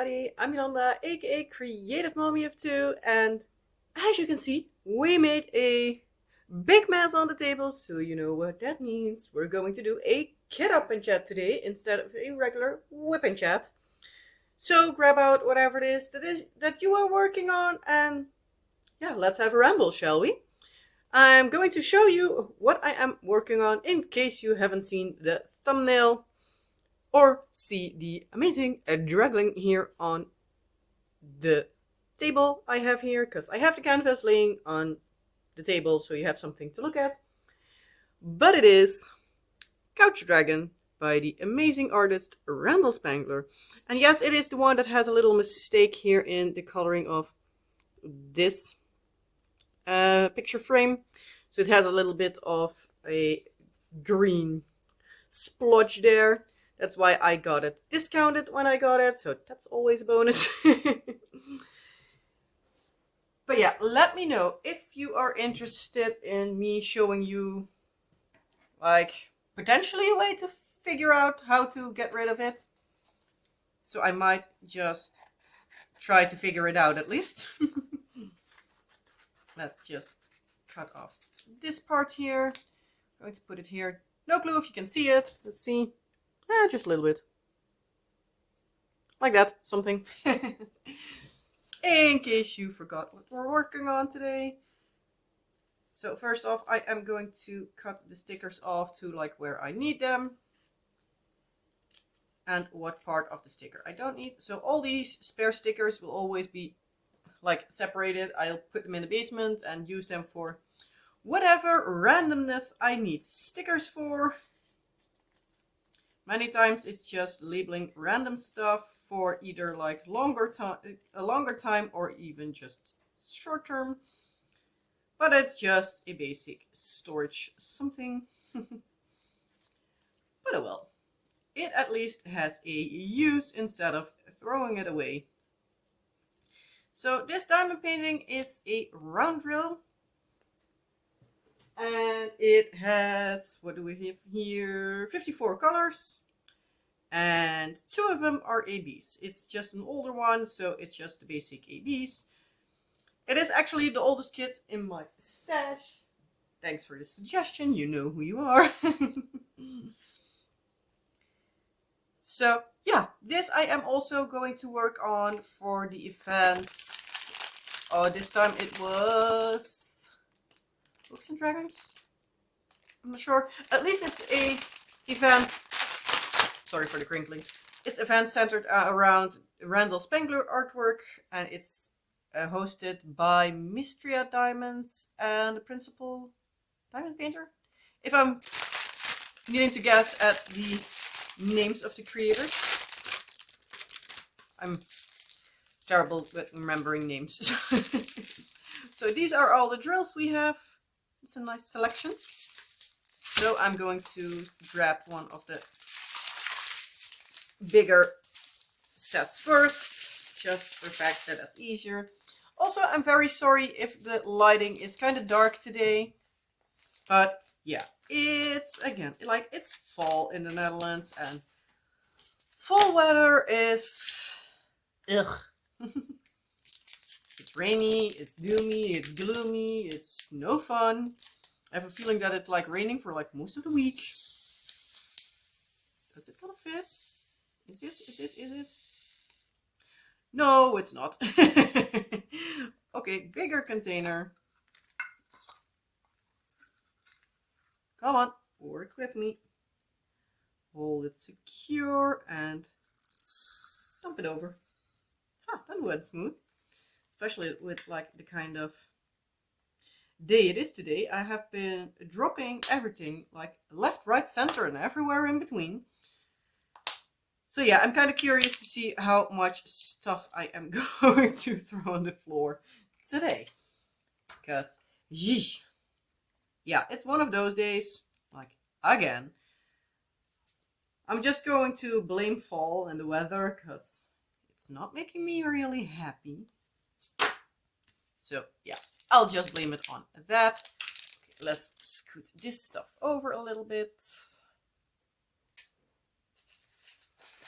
everybody, I'm Yolanda, aka Creative Mommy of Two, and as you can see, we made a big mess on the table, so you know what that means. We're going to do a Get Up and Chat today instead of a regular Whip and Chat. So grab out whatever it is that you are working on, and yeah, let's have a ramble, shall we? I'm going to show you what I am working on in case you haven't seen the thumbnail or see the amazing draggling here on the table I have here, because I have the canvas laying on the table so you have something to look at. But it is Couch Dragon by the amazing artist Randall Spangler. And yes, it is the one that has a little mistake here in the coloring of this picture frame. So it has a little bit of a green splotch there. That's why I got it discounted when I got it, so that's always a bonus. But yeah, let me know if you are interested in me showing you, like, potentially a way to figure out how to get rid of it. So I might just try to figure it out at least. Let's just cut off this part here. I'm going to put it here. No clue if you can see it. Let's see. Just a little bit. Like that, something. In case you forgot what we're working on today. So first off, I am going to cut the stickers off to like where I need them. And what part of the sticker I don't need. So all these spare stickers will always be like separated. I'll put them in the basement and use them for whatever randomness I need stickers for. Many times it's just labeling random stuff for either like a longer time or even just short term. But it's just a basic storage something. But oh well. It at least has a use instead of throwing it away. So this diamond painting is a round drill. And it has, what do we have here? 54 colors. And 2 of them are ABs. It's just an older one, so it's just the basic ABs. It is actually the oldest kit in my stash. Thanks for the suggestion, you know who you are. So, yeah, this I am also going to work on for the event. Oh, this time it was Books and Dragons? I'm not sure. At least it's a event. Sorry for the crinkling. It's event centered around Randall Spangler artwork, and it's hosted by Mistria Diamonds and the principal diamond painter. If I'm needing to guess at the names of the creators, I'm terrible with remembering names. So these are all the drills we have. It's a nice selection. So I'm going to grab one of the bigger sets first, just for the fact that that's easier. Also, I'm very sorry if the lighting is kind of dark today, but yeah, it's again like it's fall in the Netherlands, and fall weather is ugh. It's rainy, it's doomy, it's gloomy, it's no fun. I have a feeling that it's like raining for like most of the week. Does it gonna fit? Is it? No, it's not. Okay, bigger container. Come on, work with me. Hold it secure and dump it over. That went smooth. Especially with like the kind of day it is today. I have been dropping everything like left, right, center, and everywhere in between. So yeah, I'm kind of curious to see how much stuff I am going to throw on the floor today. Because, yeesh. Yeah, it's one of those days, like, again. I'm just going to blame fall and the weather, because it's not making me really happy. So, yeah, I'll just blame it on that. Okay, let's scoot this stuff over a little bit.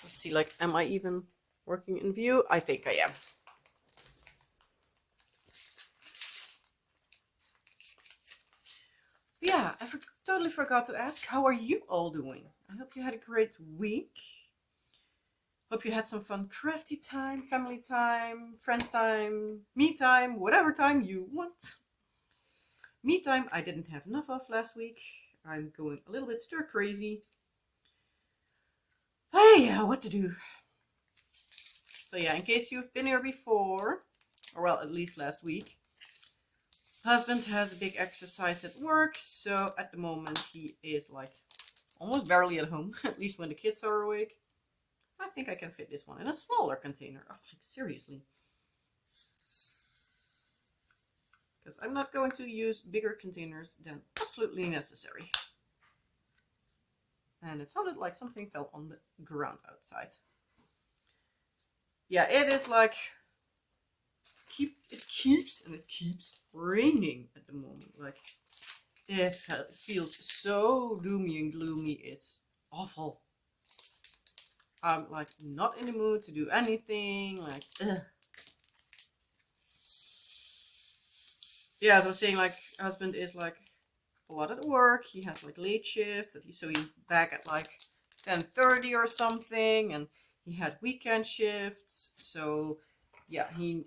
Let's see, like, am I even working in view? I think I am. Yeah, I totally forgot to ask, how are you all doing? I hope you had a great week. Hope you had some fun crafty time, family time, friend time, me time, whatever time you want. Me time I didn't have enough of last week. I'm going a little bit stir crazy. Hey, yeah, what to do? So yeah, in case you've been here before, or well, at least last week, husband has a big exercise at work, so at the moment he is like almost barely at home, at least when the kids are awake. I think I can fit this one in a smaller container. Oh, like seriously. Because I'm not going to use bigger containers than absolutely necessary. And it sounded like something fell on the ground outside. Yeah, it is like it keeps raining at the moment. Like it feels so doomy and gloomy. It's awful. I'm like not in the mood to do anything. Like, ugh. Yeah, as I was saying, like husband is like a lot at work. He has like late shifts, so he's back at like 10:30 or something, and he had weekend shifts. So yeah, he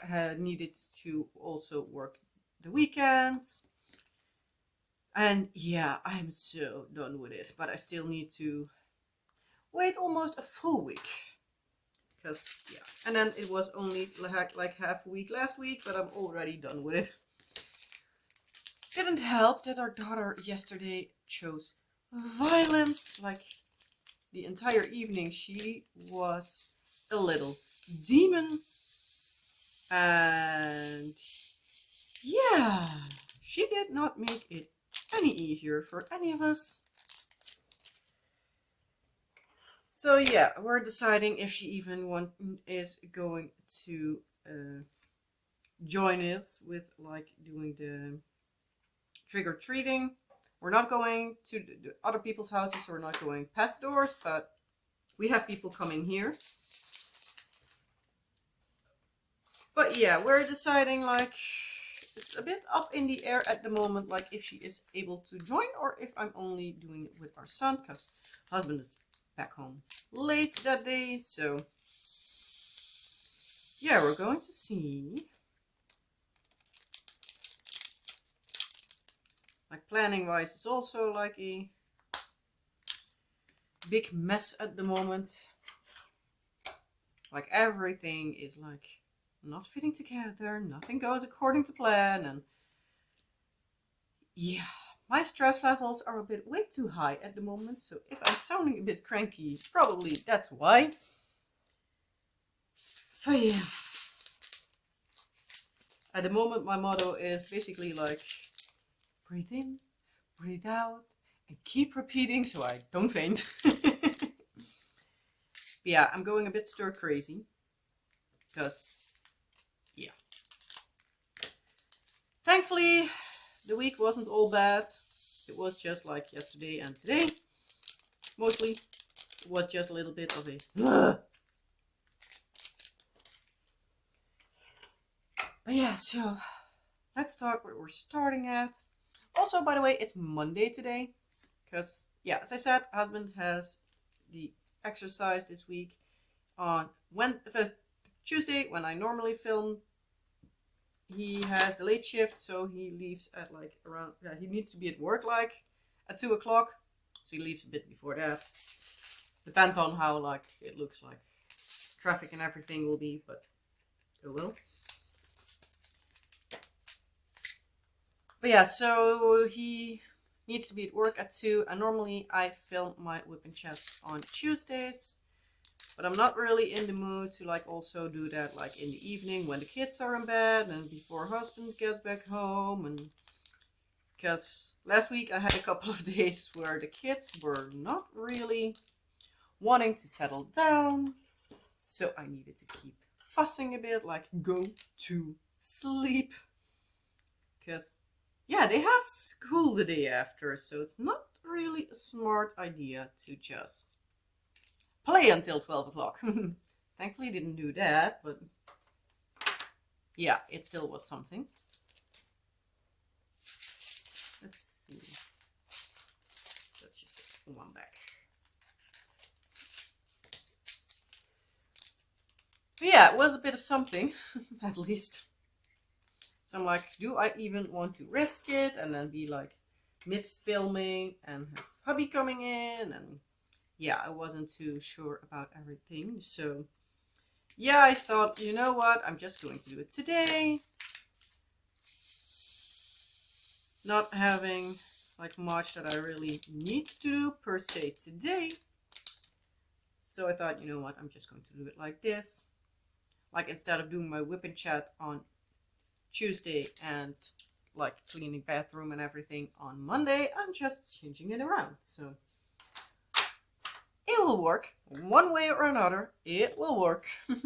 had needed to also work the weekends. And yeah, I'm so done with it, but I still need to wait almost a full week. Because yeah, and then it was only like half a week last week, but I'm already done with it. Didn't help that our daughter yesterday chose violence. Like the entire evening she was a little demon. And yeah, she did not make it any easier for any of us. So yeah, we're deciding if she even is going to join us with like doing the trick-or-treating. We're not going to the other people's houses, so we're not going past the doors, but we have people coming here. But yeah, we're deciding like it's a bit up in the air at the moment, like if she is able to join or if I'm only doing it with our son, because husband is back home late that day. So yeah, we're going to see. Like planning wise is also like a big mess at the moment. Like everything is like not fitting together, nothing goes according to plan, and yeah, my stress levels are a bit way too high at the moment, so if I'm sounding a bit cranky, probably that's why. So yeah, at the moment my motto is basically like breathe in, breathe out, and keep repeating so I don't faint. Yeah, I'm going a bit stir crazy because yeah, thankfully the week wasn't all bad. It was just like yesterday and today. Mostly it was just a little bit of a but yeah, so let's start where we're starting at. Also, by the way, it's Monday today because yeah, as I said, husband has the exercise this week on Tuesday when I normally film. He has the late shift, so he leaves at like around, yeah, he needs to be at work like at 2 o'clock, so he leaves a bit before that. Depends on how like it looks like traffic and everything will be, but it will. But yeah, so he needs to be at work at 2, and normally I film my WIP and Chats on Tuesdays, but I'm not really in the mood to like also do that like in the evening when the kids are in bed and before husband gets back home. And because last week I had a couple of days where the kids were not really wanting to settle down, so I needed to keep fussing a bit, like go to sleep, because yeah, they have school the day after, so it's not really a smart idea to just play until 12 o'clock. Thankfully didn't do that, but yeah, it still was something. Let's see. Let's just take one back. But yeah, it was a bit of something, at least. So I'm like, do I even want to risk it and then be like mid-filming and have hubby coming in? And yeah, I wasn't too sure about everything. So yeah, I thought, you know what, I'm just going to do it today. Not having like much that I really need to do per se today. So I thought, you know what, I'm just going to do it like this. Like instead of doing my WIP and Chat on Tuesday and like cleaning bathroom and everything on Monday, I'm just changing it around. So it will work one way or another. It will work. One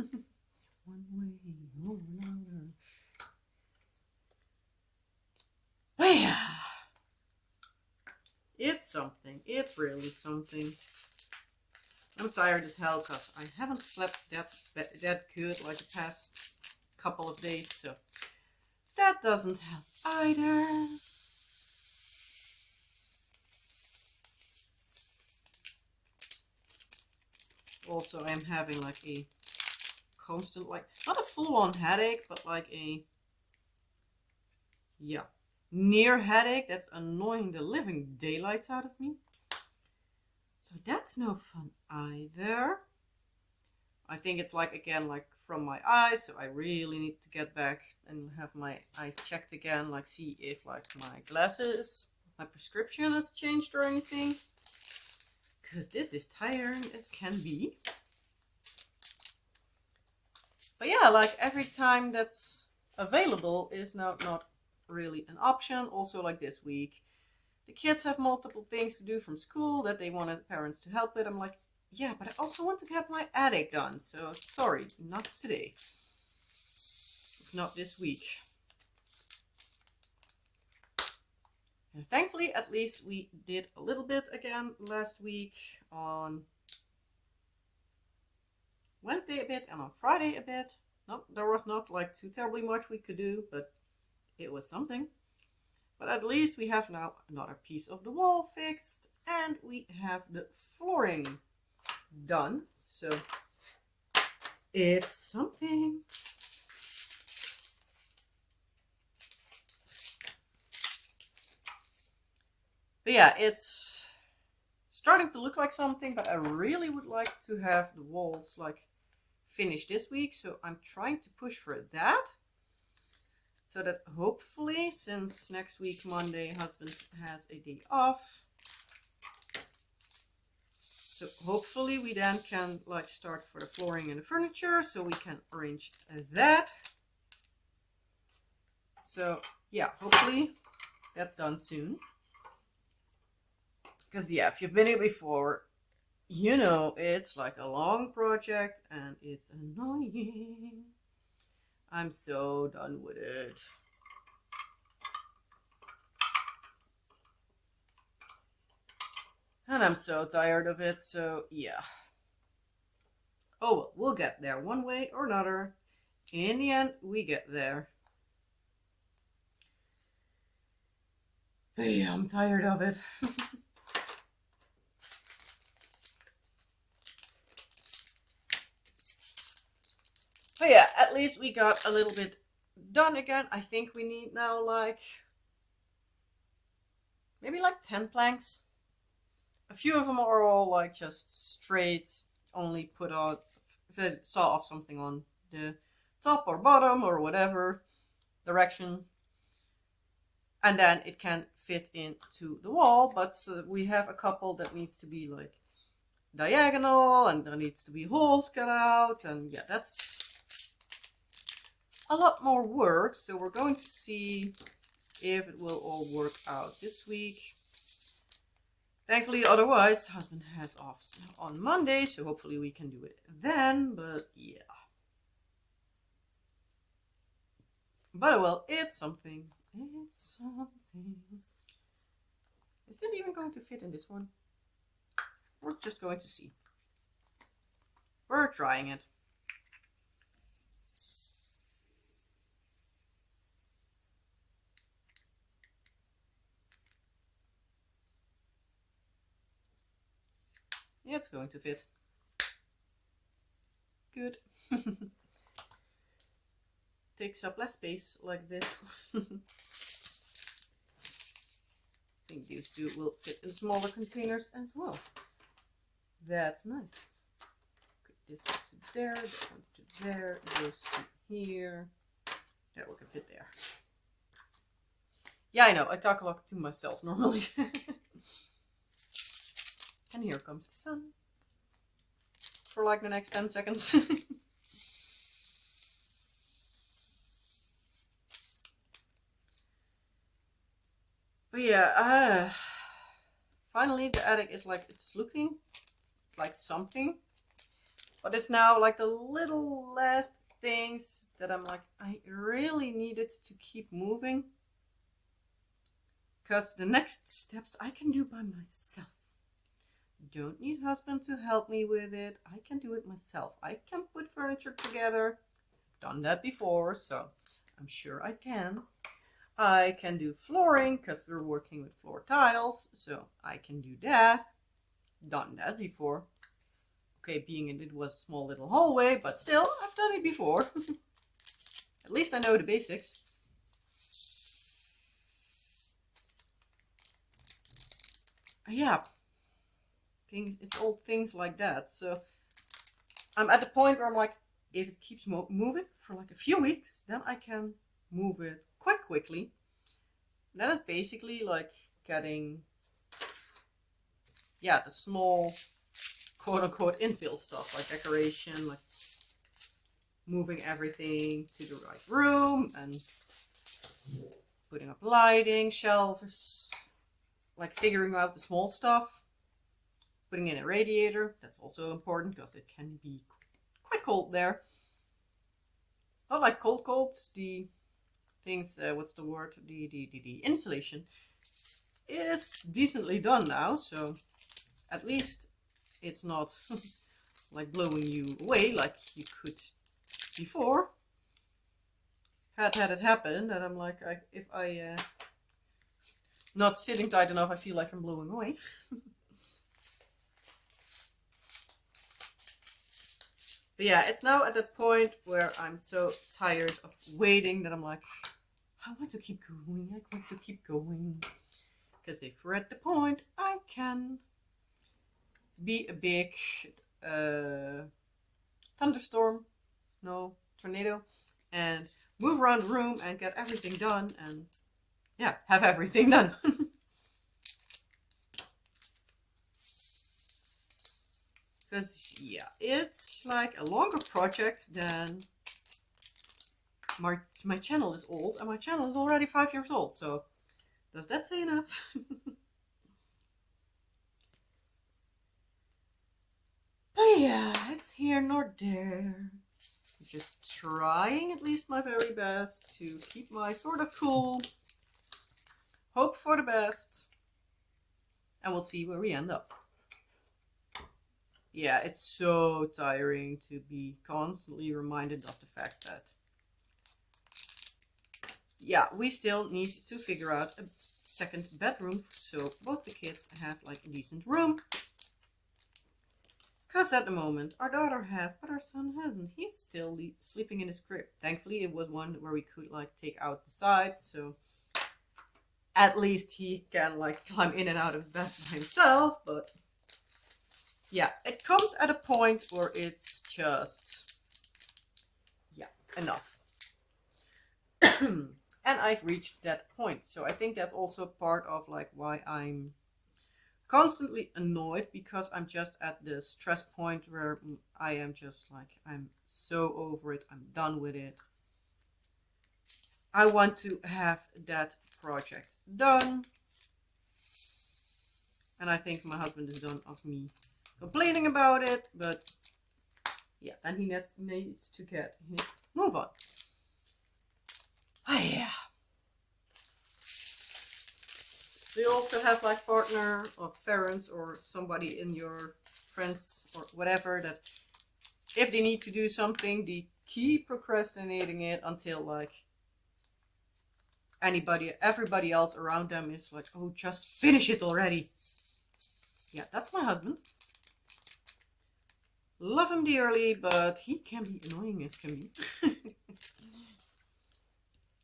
way or another. But yeah, it's something. It's really something. I'm tired as hell because I haven't slept that good like the past couple of days, so that doesn't help either. Also, I'm having like a constant, like, not a full-on headache, but like a, yeah, near headache that's annoying the living daylights out of me. So that's no fun either. I think it's like, again, like from my eyes, so I really need to get back and have my eyes checked again, like see if like my glasses, my prescription has changed or anything. Because this is tiring as can be. But yeah, like every time that's available is now not really an option. Also like this week, the kids have multiple things to do from school that they wanted parents to help with. I'm like, yeah, but I also want to get my attic done. So sorry, not today. Not this week. And thankfully, at least we did a little bit again last week on Wednesday a bit and on Friday a bit. There was not like too terribly much we could do, but it was something. But at least we have now another piece of the wall fixed and we have the flooring done. So it's something. But yeah, it's starting to look like something, but I really would like to have the walls like finished this week. So I'm trying to push for that. So that hopefully, since next week, Monday, husband has a day off. So hopefully we then can like start for the flooring and the furniture, so we can arrange that. So yeah, hopefully that's done soon. Because yeah, if you've been here before, you know it's like a long project and it's annoying. I'm so done with it. And I'm so tired of it, so yeah. Oh, well, we'll get there one way or another. In the end, we get there. But yeah, I'm tired of it. But yeah, at least we got a little bit done again. I think we need now like maybe like 10 planks. A few of them are all like just straight, only put out, saw off something on the top or bottom or whatever direction. And then it can fit into the wall, but we have a couple that needs to be like diagonal and there needs to be holes cut out. And yeah, that's a lot more work. So we're going to see if it will all work out this week. Thankfully, otherwise, husband has off on Monday, so hopefully we can do it then, but yeah. But well, it's something. It's something. Is this even going to fit in this one? We're just going to see. We're trying it. It's going to fit. Good. Takes up less space like this. I think these two will fit in smaller containers as well. That's nice. Put this one to there, that one to there, this to here. That one can fit there. Yeah, I know, I talk a lot to myself normally. And here comes the sun. For like the next 10 seconds. But yeah, finally the attic is like, it's looking like something. But it's now like the little last things that I'm like, I really needed to keep moving. Because the next steps I can do by myself. Don't need husband to help me with it. I can do it myself. I can put furniture together. I've done that before, so I'm sure I can. I can do flooring because we're working with floor tiles, so I can do that. Done that before. Okay, being in it was a small little hallway, but still, I've done it before. At least I know the basics. Yeah, it's all things like that. So I'm at the point where I'm like, if it keeps moving for like a few weeks, then I can move it quite quickly. Then it's basically like getting, yeah, the small quote-unquote infill stuff, like decoration, like moving everything to the right room and putting up lighting, shelves, like figuring out the small stuff, putting in a radiator. That's also important because it can be quite cold there. Not like cold, the things, what's the word, the insulation is decently done now, so at least it's not like blowing you away like you could before. Had it happen, and I'm like, if I not sitting tight enough, I feel like I'm blowing away. But yeah, it's now at that point where I'm so tired of waiting that I'm like, I want to keep going, I want to keep going. Because if we're at the point, I can be a big thunderstorm, no, tornado, and move around the room and get everything done and yeah, have everything done. Because yeah, it's like a longer project than my channel is old, and my channel is already 5 years old, so does that say enough? But yeah, it's here nor there. Just trying at least my very best to keep my sort of cool. Hope for the best. And we'll see where we end up. Yeah, it's so tiring to be constantly reminded of the fact that, yeah, we still need to figure out a second bedroom so both the kids have like a decent room. Because at the moment our daughter has, but our son hasn't. He's still sleeping in his crib. Thankfully it was one where we could like take out the sides, so at least he can like climb in and out of bed by himself. But yeah, it comes at a point where it's just, yeah, enough. And I've reached that point. So I think that's also part of like why I'm constantly annoyed, because I'm just at the stress point where I am just like, I'm so over it. I'm done with it. I want to have that project done. And I think my husband is done of me complaining about it, but yeah, then he needs to get his move on. Oh yeah. Do you also have like partner or parents or somebody in your friends or whatever that if they need to do something, they keep procrastinating it until like everybody else around them is like, oh, just finish it already. Yeah, that's my husband. Love him dearly, but he can be annoying as can be.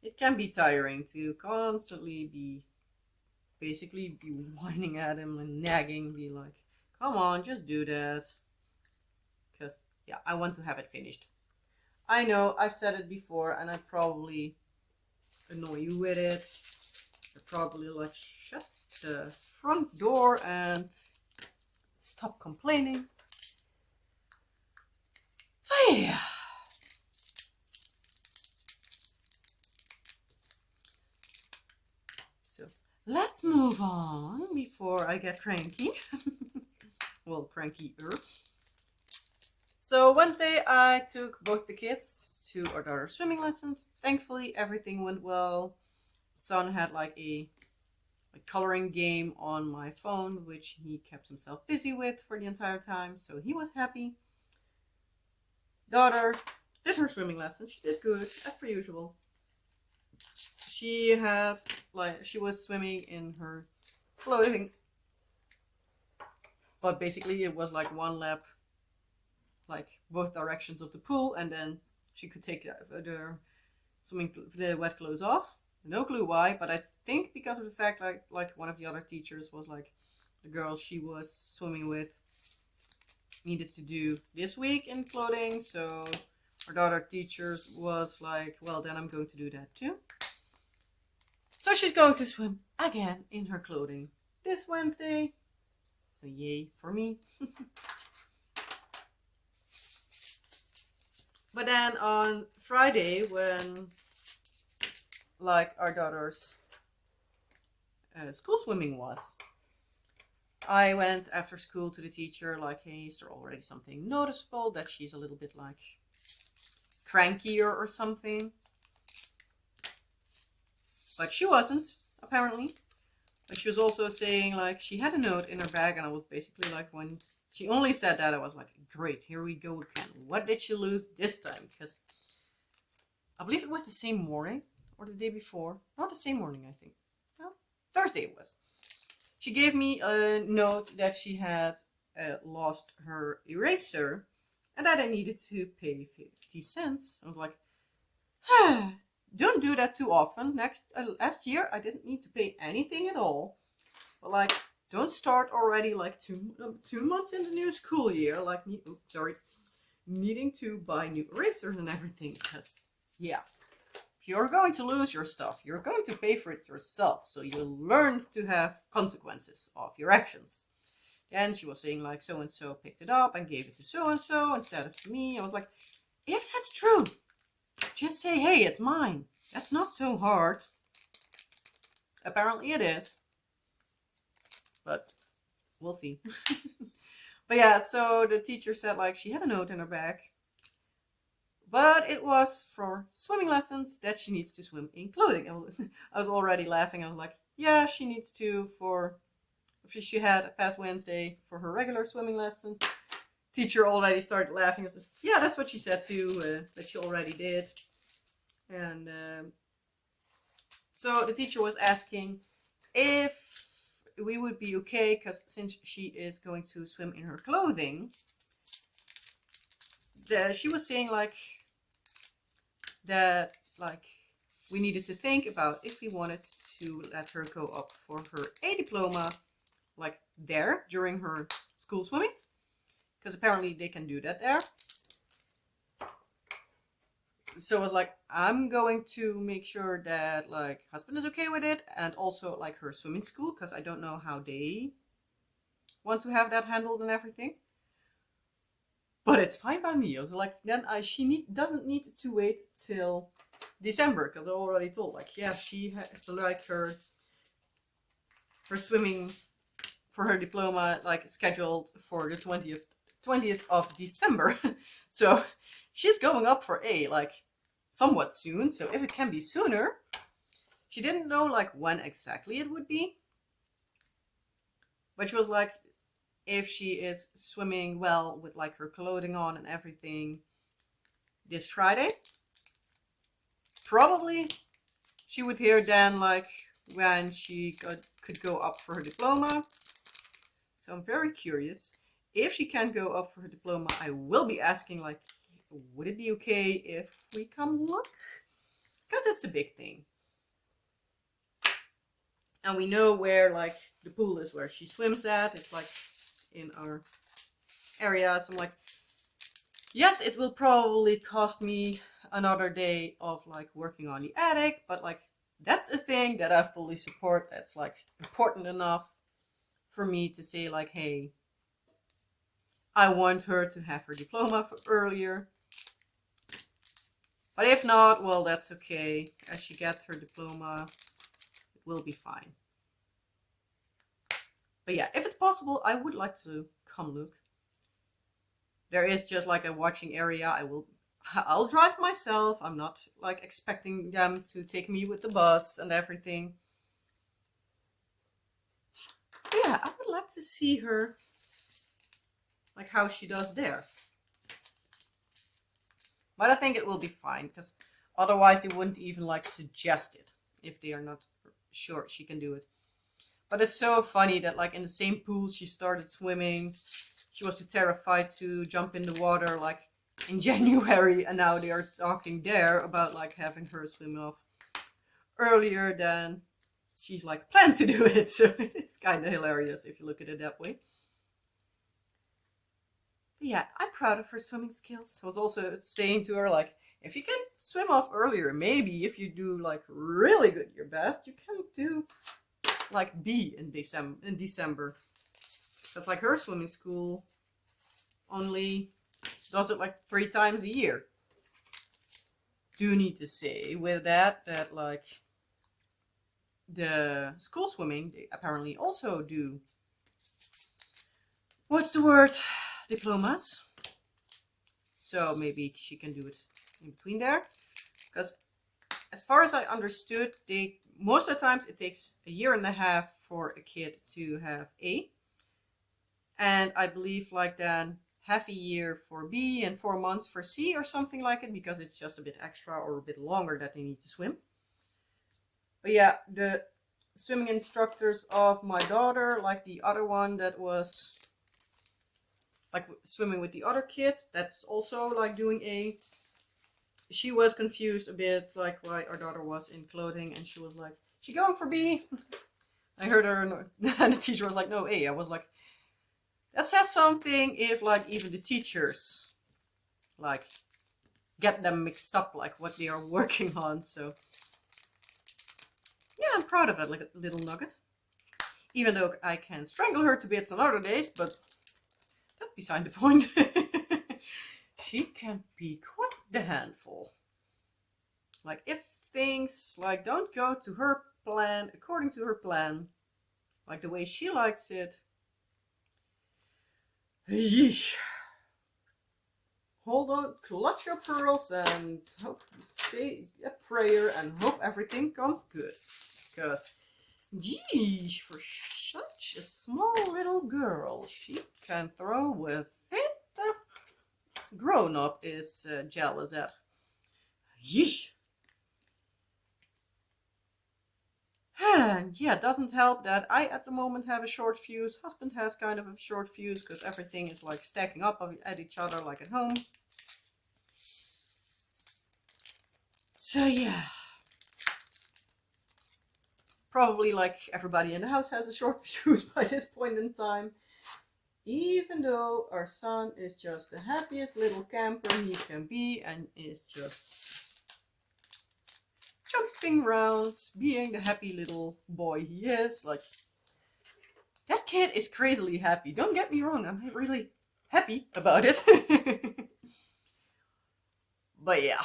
It can be tiring to constantly be basically be whining at him and nagging, be like, come on, just do that. Because, yeah, I want to have it finished. I know, I've said it before, and I probably annoy you with it. You're probably like, shut the front door and stop complaining. But yeah. So let's move on before I get cranky. Well, crankier. So Wednesday I took both the kids to our daughter's swimming lessons. Thankfully everything went well. Son had like a coloring game on my phone, which he kept himself busy with for the entire time, so he was happy. Daughter did her swimming lessons. She did good, as per usual. She was swimming in her clothing, but basically it was like one lap, like both directions of the pool, and then she could take the wet clothes off. No clue why, but I think because of the fact like one of the other teachers was like, the girl she was swimming with needed to do this week in clothing, so our daughter teachers was like, well, then I'm going to do that too. So she's going to swim again in her clothing this Wednesday. So yay for me. But then on Friday, when like our daughter's school swimming was, I went after school to the teacher like, hey, is there already something noticeable that she's a little bit like crankier or something? But she wasn't, apparently. But she was also saying like she had a note in her bag, and I was basically like, when she only said that, I was like, great, here we go again. What did she lose this time? Because I believe it was the same morning or the day before. Not the same morning, I think. No, Thursday it was. She gave me a note that she had lost her eraser and that I needed to pay 50 cents. I was like, don't do that too often. Last year I didn't need to pay anything at all. But like, don't start already like 2 months in the new school year, like needing to buy new erasers and everything. Because yeah, if you're going to lose your stuff, you're going to pay for it yourself. So you learn to have consequences of your actions. Then she was saying like, so and so picked it up and gave it to so and so instead of to me. I was like, if that's true, just say, hey, it's mine. That's not so hard. Apparently it is. But we'll see. But yeah, so the teacher said like she had a note in her bag. But it was for swimming lessons that she needs to swim in clothing. I was already laughing. I was like, yeah, she needs to she had past Wednesday for her regular swimming lessons. Teacher already started laughing. I said, yeah, that's what she said too, that she already did. And so the teacher was asking if we would be okay, because since she is going to swim in her clothing, she was saying like that like we needed to think about if we wanted to let her go up for her A diploma like there during her school swimming, because apparently they can do that there. So I was like, I'm going to make sure that like husband is okay with it, and also like her swimming school, because I don't know how they want to have that handled and everything. But it's fine by me. I was like, then she doesn't need to wait till December, because I already told like, yeah, she has like her swimming for her diploma like scheduled for the 20th of December. So she's going up for A like somewhat soon. So if it can be sooner, she didn't know like when exactly it would be. But she was like, if she is swimming well with like her clothing on and everything this Friday, probably she would hear then like when she could go up for her diploma. So I'm very curious if she can't go up for her diploma, I will be asking, like, would it be okay if we come look? Because it's a big thing. And we know where, like, the pool is where she swims at. It's, like, in our area. So I'm like, yes, it will probably cost me another day of, like, working on the attic. But, like, that's a thing that I fully support. That's, like, important enough for me to say, like, hey, I want her to have her diploma earlier. But if not, well, that's okay. As she gets her diploma, it will be fine. But yeah, if it's possible, I would like to come look. There is just like a watching area. I'll drive myself. I'm not like expecting them to take me with the bus and everything. But yeah, I would like to see her, like how she does there. But I think it will be fine, because otherwise they wouldn't even like suggest it if they are not sure she can do it. But it's so funny that like in the same pool she started swimming. She was too terrified to jump in the water like in January, and now they are talking there about like having her swim off earlier than she's like planned to do it. So it's kind of hilarious if you look at it that way. But yeah, I'm proud of her swimming skills. I was also saying to her, like, if you can swim off earlier, maybe if you do like really good your best, you can do like B in December. Because like her swimming school only does it like 3 times a year. Do need to say with that like the school swimming, they apparently also do, what's the word, diplomas. So maybe she can do it in between there. Because as far as I understood, most of the times it takes a year and a half for a kid to have A. And I believe like then half a year for B and 4 months for C or something like it, because it's just a bit extra or a bit longer that they need to swim. But yeah, the swimming instructors of my daughter, like the other one that was like swimming with the other kids, that's also like doing A. She was confused a bit, like why our daughter was in clothing, and she was like, she going for B? I heard her, and the teacher was like, no, A. I was like, that says something if like even the teachers like get them mixed up, like what they are working on. So yeah, I'm proud of that like little nugget. Even though I can strangle her to bits on other days, but that's beside the point. She can be quite the handful. Like if things like don't go to her plan, according to her plan, like the way she likes it, yeesh. Hold on, clutch your pearls and hope, say a prayer and hope everything comes good. Because, geesh, for such a small little girl, she can throw with it. Grown up is jealous at. Yeesh. And yeah, it doesn't help that I at the moment have a short fuse. Husband has kind of a short fuse because everything is like stacking up at each other like at home. So yeah. Probably like everybody in the house has a short fuse by this point in time. Even though our son is just the happiest little camper he can be and is just jumping around, being the happy little boy he is. Like, that kid is crazily happy. Don't get me wrong, I'm really happy about it. But yeah.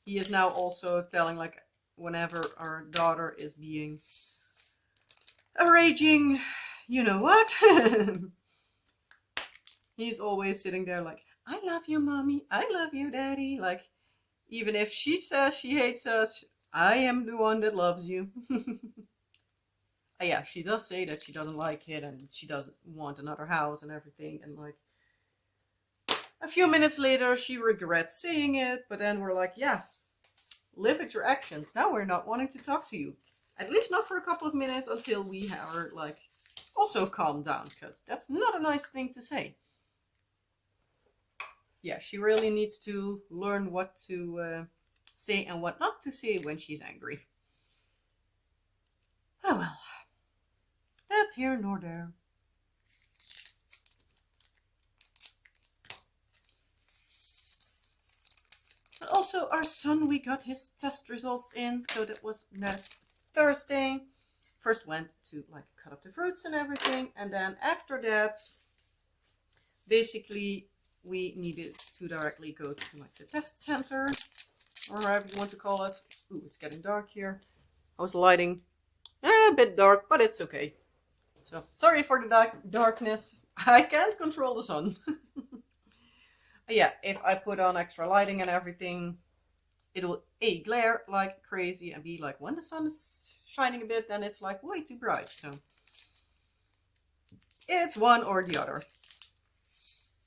He is now also telling, like, whenever our daughter is being a raging, you know what? He's always sitting there like, I love you, mommy. I love you, daddy. Like, even if she says she hates us, I am the one that loves you. Yeah, she does say that she doesn't like it and she doesn't want another house and everything. And like, a few minutes later, she regrets saying it. But then we're like, yeah, live with your actions. Now we're not wanting to talk to you. At least not for a couple of minutes until we are like also calm down, because that's not a nice thing to say. Yeah, she really needs to learn what to say and what not to say when she's angry. Oh well, that's here nor there. But also our son, we got his test results in, so that was last Thursday. First went to like cut up the fruits and everything, and then after that, basically we needed to directly go to like the test center, or however you want to call it. Ooh, it's getting dark here. I was lighting a bit dark, but it's okay. So sorry for the darkness. I can't control the sun. Yeah, if I put on extra lighting and everything, it'll A, glare like crazy, and B, like when the sun is shining a bit, then it's like way too bright. So it's one or the other.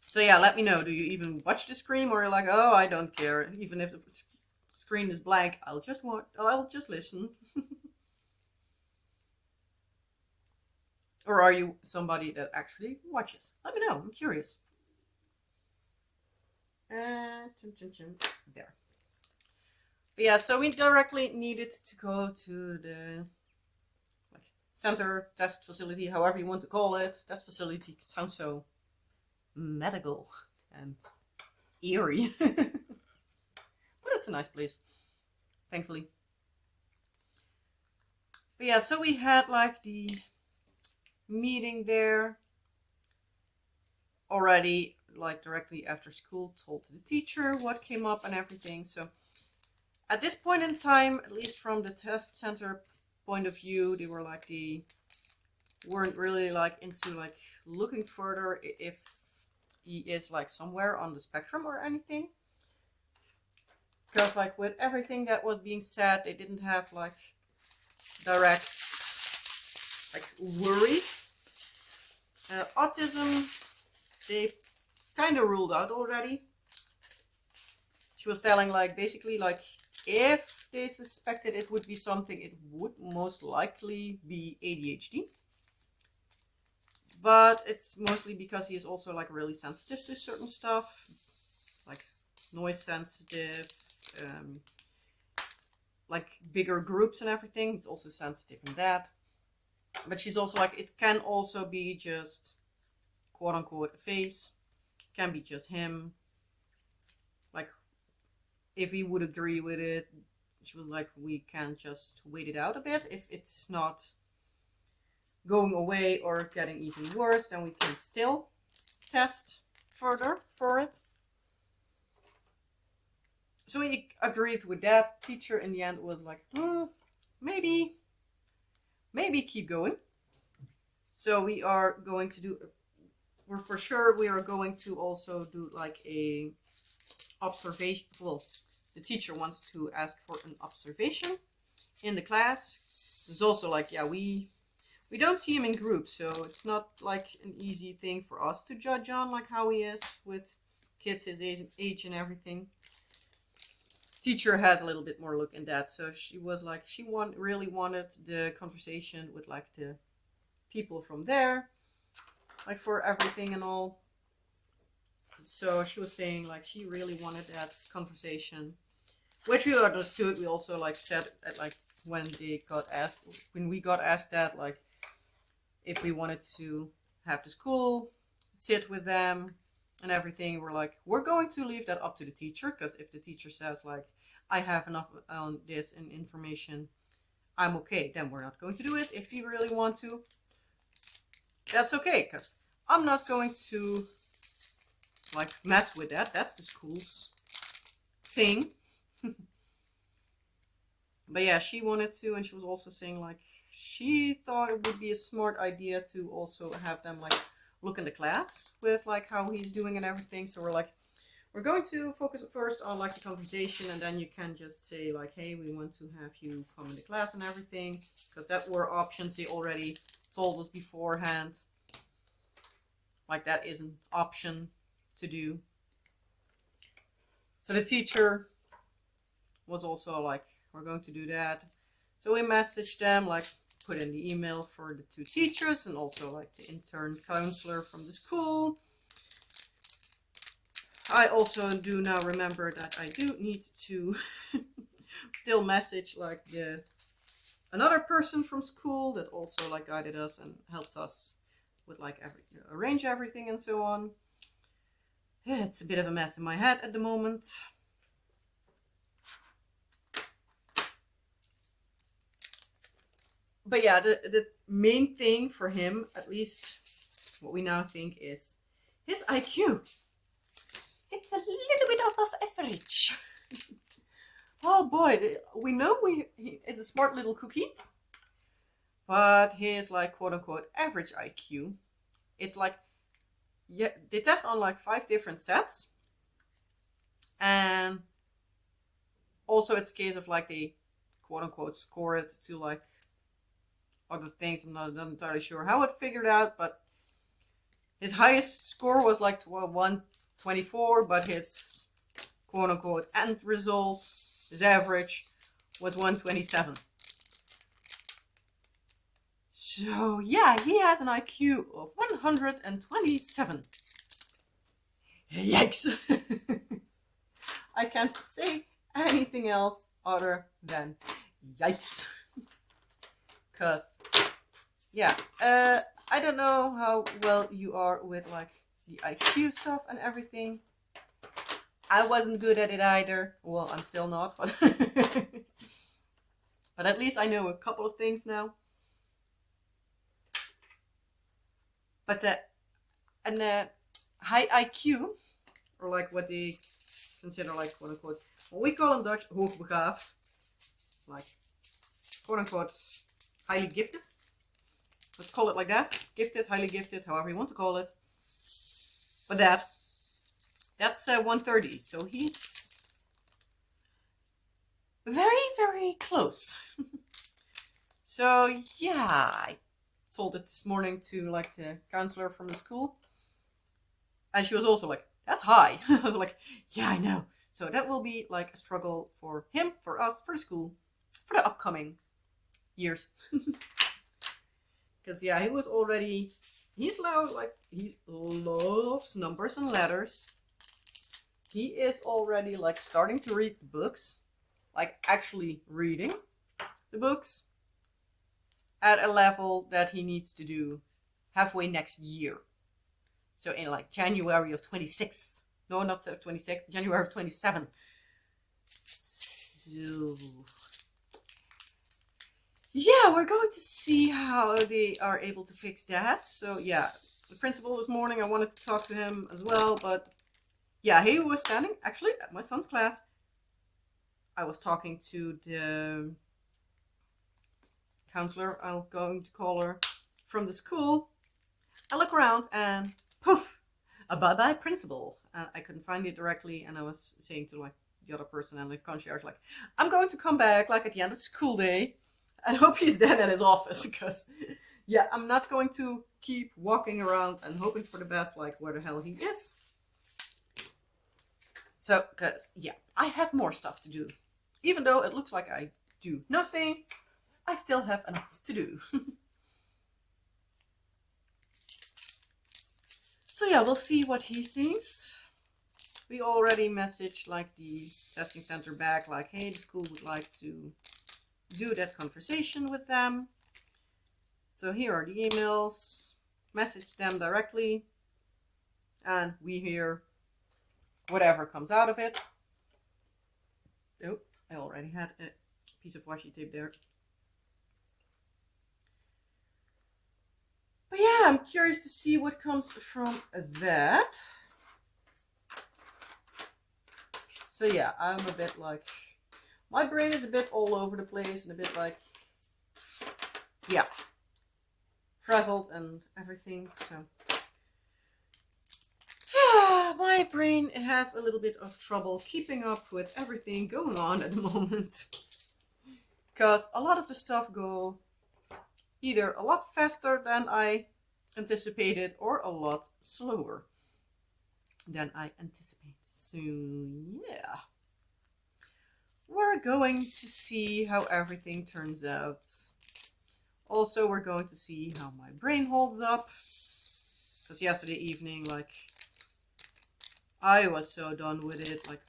So yeah, let me know. Do you even watch the screen, or you're like, oh, I don't care. Even if the screen is blank, I'll just listen. Or are you somebody that actually watches? Let me know. I'm curious. There. But yeah, so we directly needed to go to the center test facility, however you want to call it. Test facility sounds so medical and eerie. But it's a nice place, thankfully. But yeah, so we had like the meeting there already, like directly after school, told the teacher what came up and everything. So at this point in time, at least from the test center point of view, they weren't really like into like looking further if he is like somewhere on the spectrum or anything. Because like with everything that was being said, they didn't have like direct like worries. Autism, they kind of ruled out already. She was telling like basically like if they suspected it would be something, it would most likely be ADHD. But it's mostly because he is also like really sensitive to certain stuff, like noise sensitive, like bigger groups and everything. He's also sensitive in that. But she's also like, it can also be just quote unquote a phase. It can be just him. Like if he would agree with it, she was like, we can just wait it out a bit. If it's not going away or getting even worse, then we can still test further for it. So we agreed with that. Teacher in the end was like, maybe keep going. So we are going to do, we're for sure we are going to also do like a observation. Well, the teacher wants to ask for an observation in the class. There's also like, yeah, we don't see him in groups, so it's not like an easy thing for us to judge on, like how he is with kids his age and everything. Teacher has a little bit more look in that, so she was like, she really wanted the conversation with like the people from there, like for everything and all. So she was saying like she really wanted that conversation, which we understood. We also like said like when we got asked that, like if we wanted to have the school sit with them and everything, we're like, we're going to leave that up to the teacher, because if the teacher says like, I have enough on this and information, I'm okay, then we're not going to do it. If you really want to, that's okay, because I'm not going to like mess with that. That's the school's thing. But yeah, she wanted to, and she was also saying like she thought it would be a smart idea to also have them like look in the class with like how he's doing and everything. So we're like, we're going to focus first on like the conversation, and then you can just say like, hey, we want to have you come in the class and everything, because that were options they already told us beforehand. Like that is an option to do. So the teacher was also like, we're going to do that. So we messaged them like, put in the email for the 2 teachers and also like the intern counselor from the school. I also do now remember that I do need to still message like another person from school that also like guided us and helped us with like arrange everything and so on. Yeah, it's a bit of a mess in my head at the moment. But yeah, the main thing for him, at least what we now think, is his IQ. It's a little bit above average. Oh boy, we know he is a smart little cookie. But his like quote unquote average IQ, it's like, yeah, they test on like 5 different sets. And also it's a case of like they quote unquote score it to like other things. I'm not entirely sure how it figured out, but his highest score was like 124, but his quote unquote end result, his average, was 127. So yeah, he has an IQ of 127. Yikes! I can't say anything else other than yikes. Cause yeah, I don't know how well you are with like the IQ stuff and everything. I wasn't good at it either. Well, I'm still not, but but at least I know a couple of things now. But high IQ, or like what they consider like quote unquote, what we call in Dutch hoogbegaafd, like quote unquote highly gifted. Let's call it like that. Gifted, highly gifted, however you want to call it. But that's 130. So he's very, very close. So yeah, I told it this morning to like the counselor from the school. And she was also like, that's high. I was like, yeah, I know. So that will be like a struggle for him, for us, for the school, for the upcoming years. Because yeah, he's now like, he loves numbers and letters. He is already like starting to read the books, like actually reading the books at a level that he needs to do halfway next year. So in like January of 26. No, not 26, January of 27. So yeah, we're going to see how they are able to fix that. So yeah, the principal this morning, I wanted to talk to him as well, but yeah, he was standing actually at my son's class. I was talking to the counselor, I'm going to call her, from the school. I look around and poof, a bye-bye principal. And I couldn't find it directly, and I was saying to like the other person and the concierge, like, I'm going to come back like at the end of the school day and hope he's then at his office, because yeah, I'm not going to keep walking around and hoping for the best, like where the hell he is. So, because yeah, I have more stuff to do. Even though it looks like I do nothing, I still have enough to do. So yeah, we'll see what he thinks. We already messaged like the testing center back, like, hey, the school would like to do that conversation with them. So here are the emails. Message them directly. And we hear whatever comes out of it. Oh, I already had a piece of washi tape there. But yeah, I'm curious to see what comes from that. So yeah, I'm a bit like, my brain is a bit all over the place and a bit like, yeah, frazzled and everything. So yeah, my brain has a little bit of trouble keeping up with everything going on at the moment. Because a lot of the stuff go either a lot faster than I anticipated or a lot slower than I anticipated. So yeah, we're going to see how everything turns out. Also, we're going to see how my brain holds up. Because yesterday evening, like, I was so done with it. Like,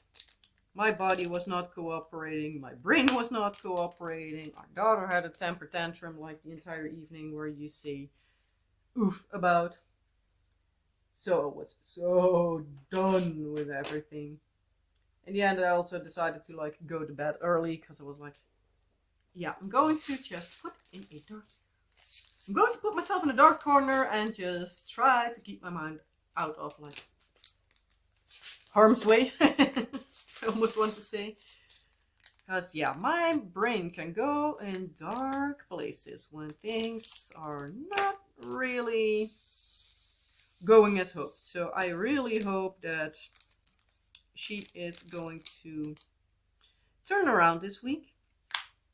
my body was not cooperating. My brain was not cooperating. Our daughter had a temper tantrum like the entire evening where you see oof about. So I was so done with everything. In the end, I also decided to like go to bed early because I was like, yeah, I'm going to just I'm going to put myself in a dark corner and just try to keep my mind out of like harm's way. I almost want to say. Because, yeah, my brain can go in dark places when things are not really going as hoped. So I really hope that she is going to turn around this week,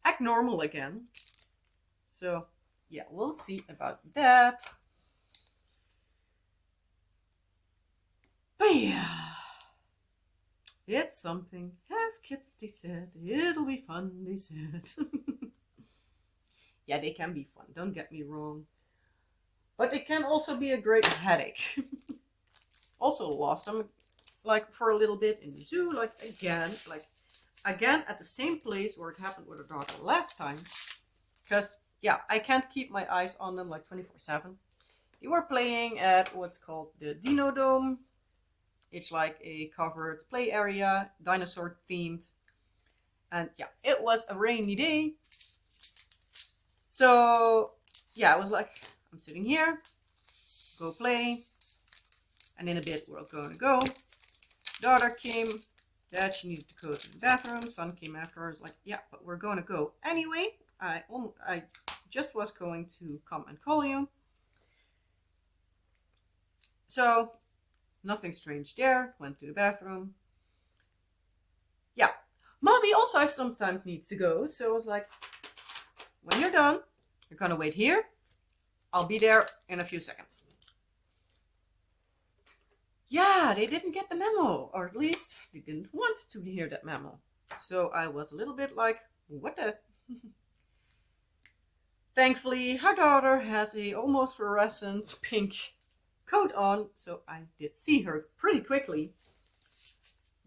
act normal again. So, yeah, we'll see about that. But yeah, it's something. Have kids, they said. It'll be fun, they said. Yeah, they can be fun, don't get me wrong. But it can also be a great headache. Also lost them like for a little bit in the zoo, like again at the same place where it happened with our daughter last time. Because yeah, I can't keep my eyes on them like 24/7. They were playing at what's called the Dino Dome. It's like a covered play area, dinosaur themed. And yeah, it was a rainy day. So yeah, I was like, I'm sitting here, go play. And in a bit, we're going to go. Daughter came, Dad, she needed to go to the bathroom. Son came after her, was like, yeah, but we're going to go anyway. I just was going to come and call you. So, nothing strange there. Went to the bathroom. Yeah. Mommy also I sometimes needs to go. So I was like, when you're done, you're going to wait here. I'll be there in a few seconds. Yeah, they didn't get the memo, or at least they didn't want to hear that memo. So I was a little bit like, what the? Thankfully, her daughter has a almost fluorescent pink coat on, so I did see her pretty quickly.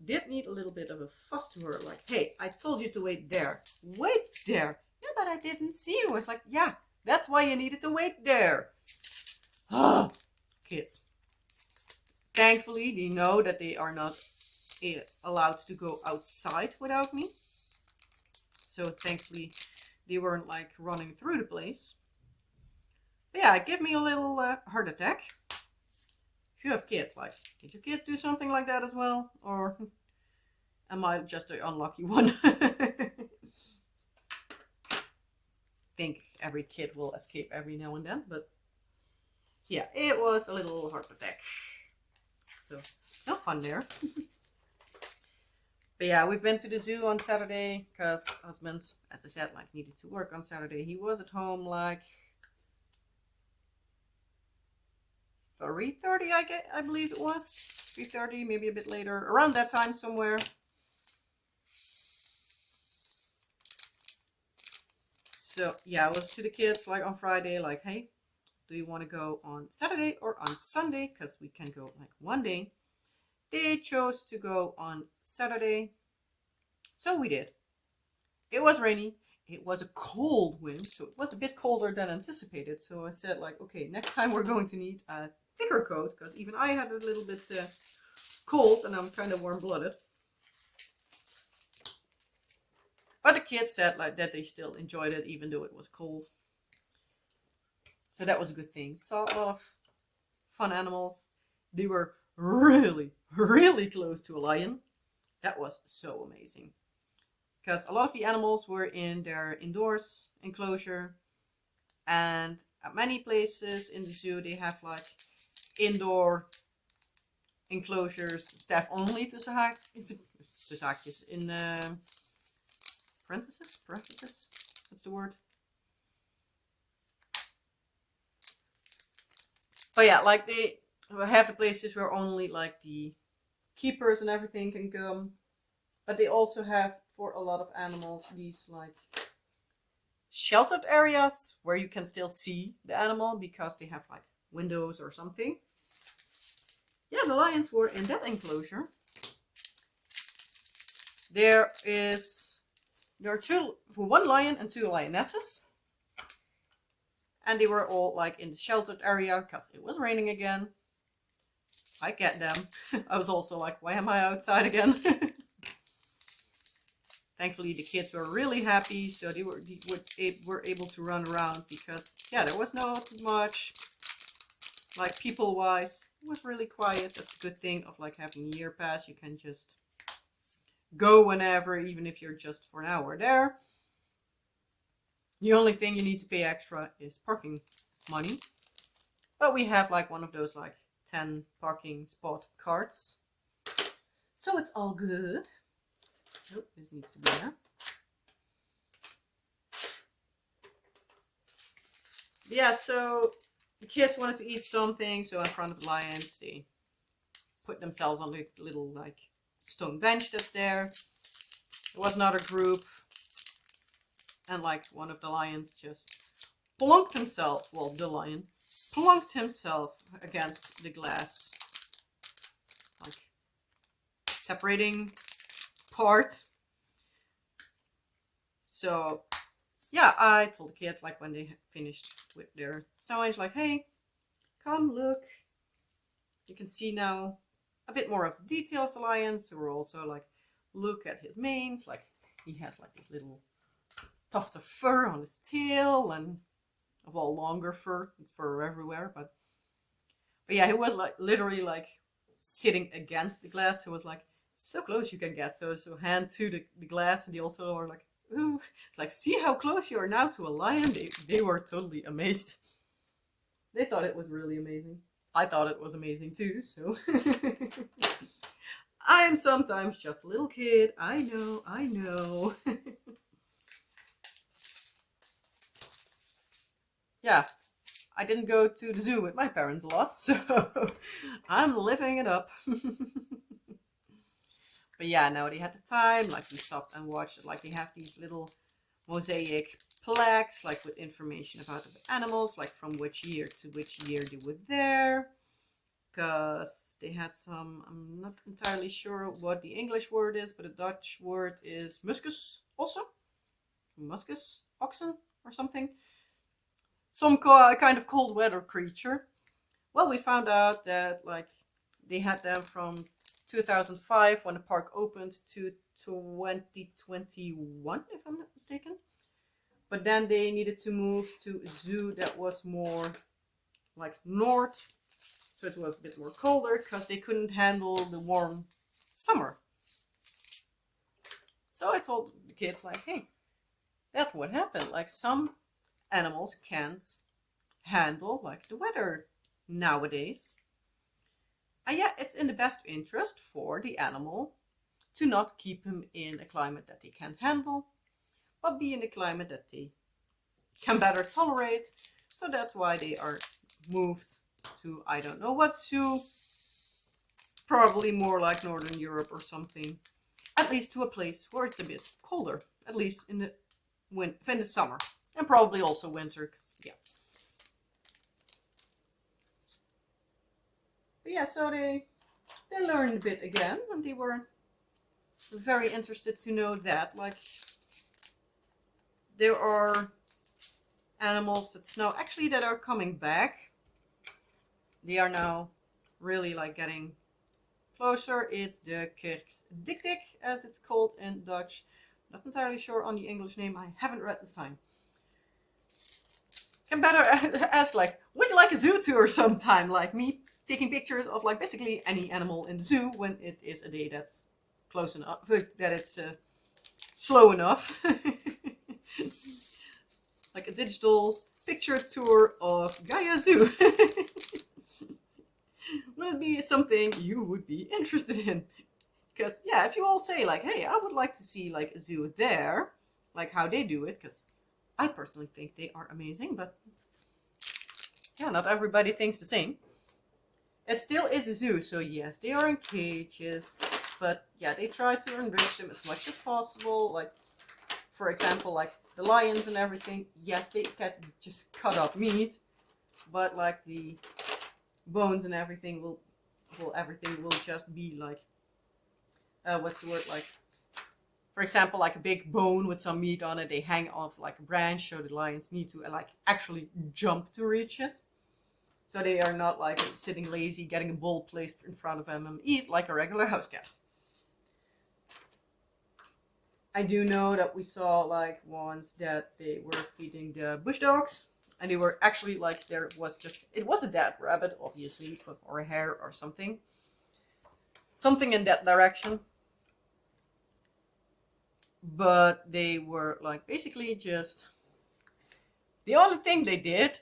Did need a little bit of a fuss to her, like, hey, I told you to wait there. Wait there. Yeah, but I didn't see you. I was like, yeah, that's why you needed to wait there. Ah, kids. Thankfully, they know that they are not allowed to go outside without me. So thankfully, they weren't like running through the place. But yeah, give me a little heart attack. If you have kids, like, did your kids do something like that as well? Or am I just the unlucky one? Think every kid will escape every now and then, but yeah, it was a little heart attack. So, no fun there. But yeah, we've been to the zoo on Saturday because husband, as I said, like needed to work on Saturday. He was at home like 3:30, I believe it was. 3:30, maybe a bit later, around that time somewhere. So yeah, I was to the kids like on Friday, like, hey, do you want to go on Saturday or on Sunday? Because we can go like one day. They chose to go on Saturday. So we did. It was rainy. It was a cold wind, so it was a bit colder than anticipated. So I said like, okay, next time we're going to need a thicker coat, because even I had a little bit cold and I'm kind of warm-blooded. But the kids said like that they still enjoyed it even though it was cold. So that was a good thing. Saw a lot of fun animals. They were really, really close to a lion. That was so amazing. Because a lot of the animals were in their indoors enclosure. And at many places in the zoo, they have like indoor enclosures, staff only to zaakjes in parentheses? What's the word? But yeah, like they have the places where only like the keepers and everything can come. But they also have, for a lot of animals, these like sheltered areas where you can still see the animal because they have like windows or something. Yeah, the lions were in that enclosure. There are one lion and 2 lionesses. And they were all like in the sheltered area because it was raining again. I get them. I was also like, why am I outside again? Thankfully, the kids were really happy, so they were able to run around because, yeah, there was not much, like, people-wise. It was really quiet. That's a good thing of, like, having a year pass. You can just go whenever, even if you're just for an hour there. The only thing you need to pay extra is parking money. But we have, like, one of those, like, 10 parking spot cards. So it's all good. Oh, this needs to be there. Yeah, so the kids wanted to eat something, so in front of the lions, they put themselves on the little, like, stone bench that's there. There was another group, and, like, one of the lions just plunked himself, well, the lion, plunked himself against the glass, like, separating part. So yeah, I told the kids, like, when they finished with their sandwich, like, hey, come look. You can see now a bit more of the detail of the lion. So we're also like, look at his manes, like he has like this little tuft of fur on his tail, and of all longer fur. It's fur everywhere, but yeah, he was like literally like sitting against the glass. He was like so close you can get. So hand to the glass, and they also are like, ooh, it's like, see how close you are now to a lion. They were totally amazed. They thought it was really amazing. I thought it was amazing too. So I am sometimes just a little kid. I know. Yeah, I didn't go to the zoo with my parents a lot, so I'm living it up. But yeah, now they had the time, like we stopped and watched it. Like they have these little mosaic plaques, like with information about the animals, like from which year to which year they were there. Because they had some, I'm not entirely sure what the English word is, but the Dutch word is muskus also. Muskus oxen or something. Some kind of cold weather creature. Well, we found out that like they had them from 2005 when the park opened to 2021, if I'm not mistaken. But then they needed to move to a zoo that was more like north, so it was a bit more colder because they couldn't handle the warm summer. So I told the kids like, hey, that's what happened. Like some animals can't handle like the weather nowadays. And yeah, it's in the best interest for the animal to not keep him in a climate that they can't handle, but be in a climate that they can better tolerate. So that's why they are moved to, I don't know what zoo, probably more like Northern Europe or something, at least to a place where it's a bit colder, at least in the summer, and probably also winter, yeah. But yeah, so they learned a bit again, and they were very interested to know that, like, there are animals that are coming back. They are now really like getting closer. It's the Kirksdikdik, as it's called in Dutch. Not entirely sure on the English name. I haven't read the sign. Can better ask, like, would you like a zoo tour sometime? Like me taking pictures of like basically any animal in the zoo when it is a day that's close enough, that it's slow enough. Like a digital picture tour of Gaia Zoo. Would it be something you would be interested in? Because yeah, if you all say like, hey, I would like to see like a zoo there, like how they do it, because I personally think they are amazing, but yeah, not everybody thinks the same. It still is a zoo, so yes, they are in cages, but yeah, they try to enrich them as much as possible. Like, for example, like the lions and everything, yes, they can just cut up meat, but like the bones and everything will just be like, what's the word, like, for example, like a big bone with some meat on it, they hang off like a branch, so the lions need to like actually jump to reach it. So they are not like sitting lazy, getting a bowl placed in front of them and eat like a regular house cat. I do know that we saw like once that they were feeding the bush dogs, and they were actually like, it was a dead rabbit, obviously, or a hare or something in that direction. But they were like basically just, the only thing they did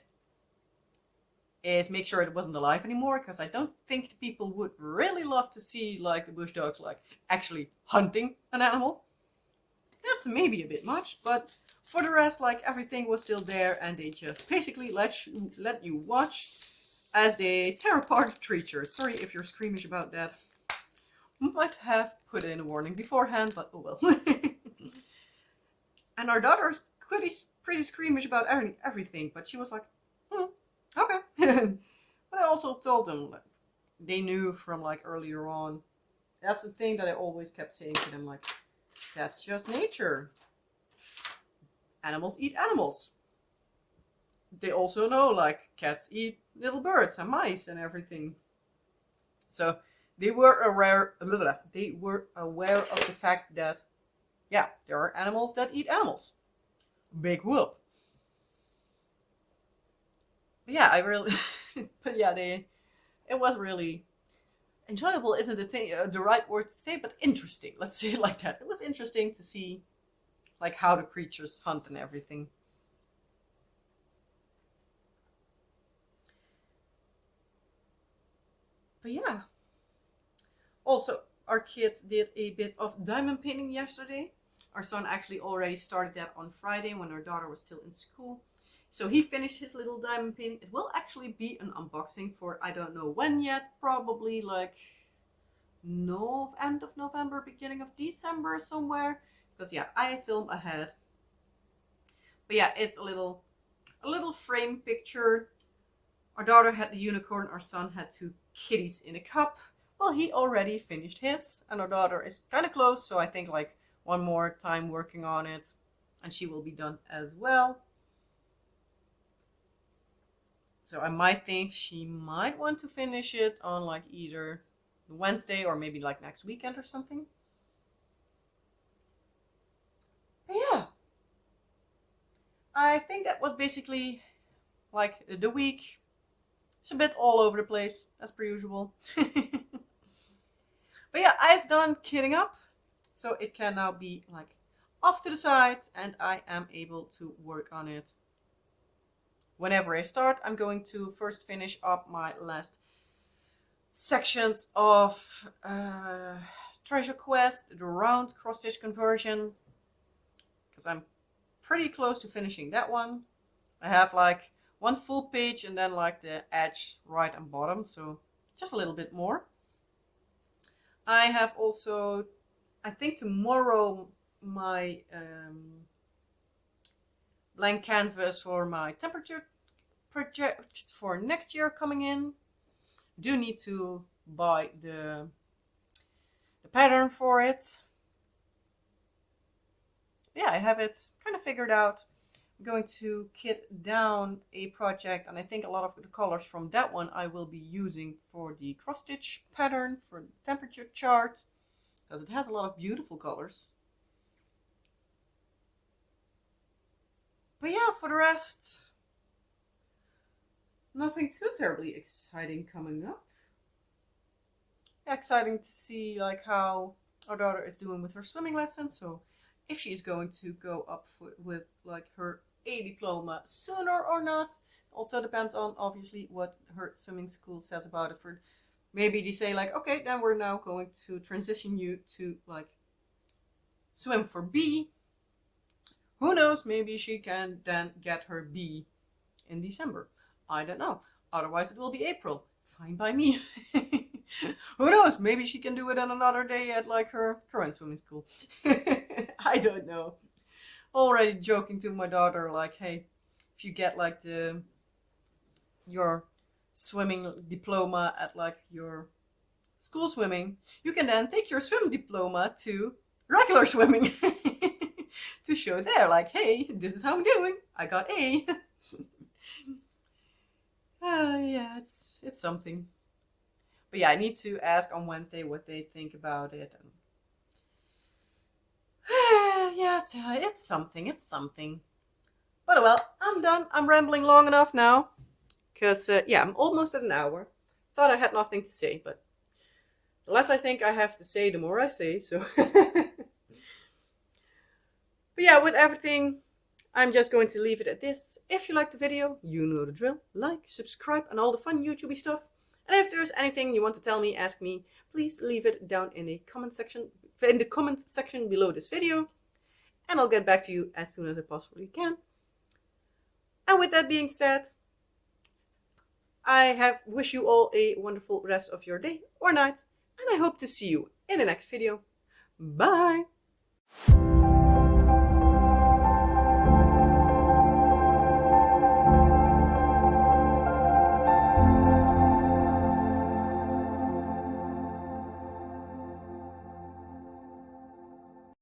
is make sure it wasn't alive anymore, because I don't think the people would really love to see like the bush dogs like actually hunting an animal. That's maybe a bit much, but for the rest, like, everything was still there, and they just basically let you watch as they tear apart the creatures. Sorry if you're squeamish about that. Might have put in a warning beforehand, but oh well. And our daughter's pretty squeamish about everything, but she was like, okay. But I also told them, like, they knew from like earlier on. That's the thing that I always kept saying to them, like, that's just nature. Animals eat animals. They also know, like, cats eat little birds and mice and everything. So they were aware of the fact that, yeah, there are animals that eat animals. Big whoop. But yeah, it was really enjoyable. Isn't the right word to say, but interesting. Let's say it like that. It was interesting to see, like, how the creatures hunt and everything. But yeah. Also, our kids did a bit of diamond painting yesterday. Our son actually already started that on Friday when our daughter was still in school. So he finished his little diamond painting. It will actually be an unboxing for, I don't know when yet, probably like end of November, beginning of December somewhere. Because yeah, I film ahead. But yeah, it's a little frame picture. Our daughter had the unicorn, our son had 2 kitties in a cup. Well, he already finished his, and our daughter is kind of close, so I think like one more time working on it, and she will be done as well. So I might think she might want to finish it on like either Wednesday or maybe like next weekend or something. But yeah, I think that was basically like the week. It's a bit all over the place, as per usual. But yeah, I've done kitting up, so it can now be like off to the side, and I am able to work on it. Whenever I start, I'm going to first finish up my last sections of Treasure Quest, the round cross-stitch conversion, because I'm pretty close to finishing that one. I have like 1 full page and then like the edge right and bottom, so just a little bit more. I have also, I think tomorrow, my blank canvas for my temperature project for next year coming in. Do need to buy the pattern for it. Yeah, I have it kind of figured out. I'm going to kit down a project, and I think a lot of the colors from that one I will be using for the cross stitch pattern for the temperature chart, because it has a lot of beautiful colors. But yeah, for the rest, nothing too terribly exciting coming up. Yeah, exciting to see like how our daughter is doing with her swimming lessons. So if she's going to go up with like her A diploma sooner or not, also depends on obviously what her swimming school says about it. For maybe they say like, okay, then we're now going to transition you to like swim for B. Who knows, maybe she can then get her B in December. I don't know. Otherwise it will be April. Fine by me. Who knows, maybe she can do it on another day at like her current swimming school. I don't know. already joking to my daughter, like, hey, if you get like your swimming diploma at like your school swimming, you can then take your swim diploma to regular swimming to show there, like, hey, this is how I'm doing. I got A. Yeah, it's something. But yeah, I need to ask on Wednesday what they think about it. And yeah, it's something. It's something. But well, I'm done. I'm rambling long enough now. Because, yeah, I'm almost at an hour. Thought I had nothing to say, but the less I think I have to say, the more I say, so. But yeah, with everything, I'm just going to leave it at this. If you liked the video, you know the drill. Like, subscribe, and all the fun YouTubey stuff. And if there's anything you want to tell me, ask me, please leave it down in the comment section below this video. And I'll get back to you as soon as I possibly can. And with that being said, I wish you all a wonderful rest of your day or night, and I hope to see you in the next video. Bye!